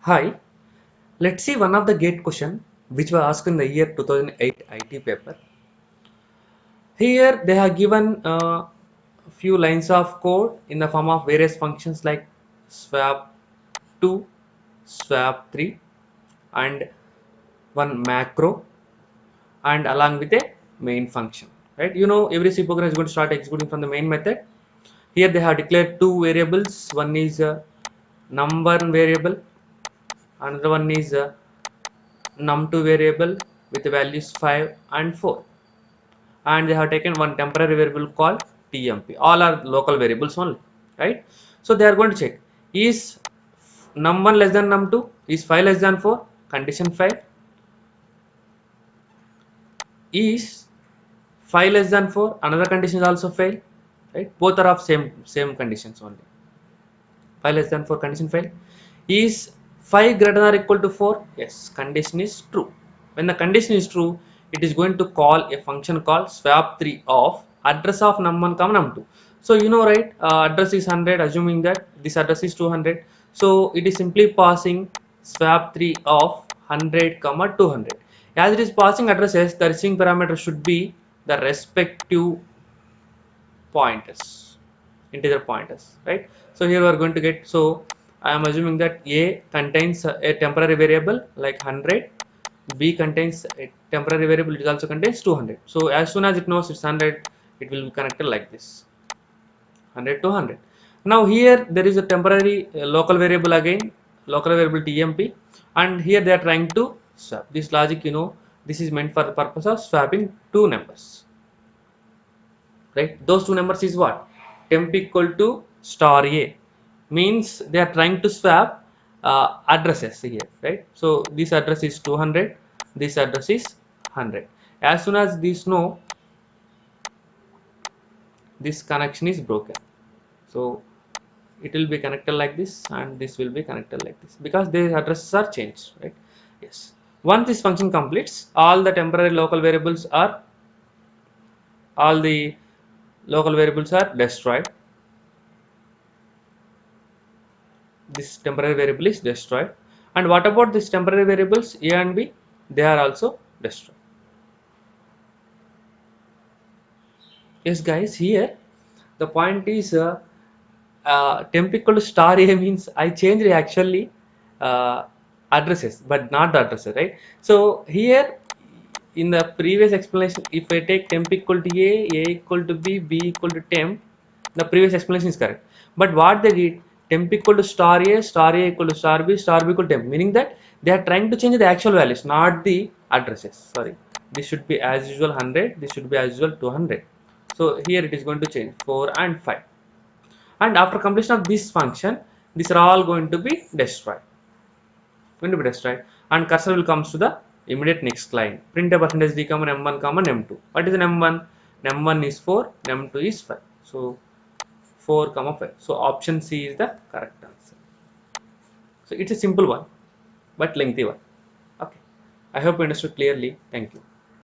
Hi, let's see one of the gate question which was asked in the year 2008 IT paper. Here they have given a few lines of code in the form of various functions like swap 2, swap 3 and one macro and along with a main function. Right? You know every C program is going to start executing from the main method. Here they have declared two variables. One is a number variable, another one is a num2 variable with the values 5 and 4, and they have taken one temporary variable called tmp. All are local variables only, right? So they are going to check, is num1 less than num2, is 5 less than 4, condition 5, is 5 less than 4, another condition is also fail, right? Both are of same conditions only. 5 less than 4, condition fail. Is 5 greater than or equal to 4? Yes, condition is true. When the condition is true, it is going to call a function called swap3 of address of num1 comma num2. So you know, right, address is 100, assuming that this address is 200. So it is simply passing swap3 of 100 comma 200. As it is passing addresses, the receiving parameter should be the respective pointers, integer pointers, right? So here we are going to get, so I am assuming that a contains a temporary variable like 100, b contains a temporary variable, it also contains 200. So as soon as it knows it's 100, it will be connected like this, 100 to 100. Now here there is a temporary local variable again, local variable tmp, and here they are trying to swap. This logic, you know, this is meant for the purpose of swapping two numbers, right? Those two numbers is what? Temp equal to star a, means they are trying to swap addresses here, right? So this address is 200, this address is 100. As soon as these know, this connection is broken, so it will be connected like this and this will be connected like this because their addresses are changed, right? Yes, once this function completes, all the local variables are destroyed. This temporary variable is destroyed. And what about these temporary variables a and b? They are also destroyed. Yes guys, here the point is temp equal to star a means I changed actually uh, addresses but not the addresses, right? So here in the previous explanation, if I take temp equal to a equal to b equal to temp, the previous explanation is correct. But what they did, temp equal to star a equal to star b equal to temp, meaning that they are trying to change the actual values, not the addresses. Sorry, this should be as usual 100, this should be as usual 200. So here it is going to change 4 and 5. And after completion of this function, these are all going to be destroyed, and cursor will comes to the immediate next line, print a percentage d comma m1 comma m2. What is an m1? M1 is 4, m2 is 5. So 4 comma 5. So option C is the correct answer. So it's a simple one but lengthy one. Okay, I hope you understood clearly. Thank you.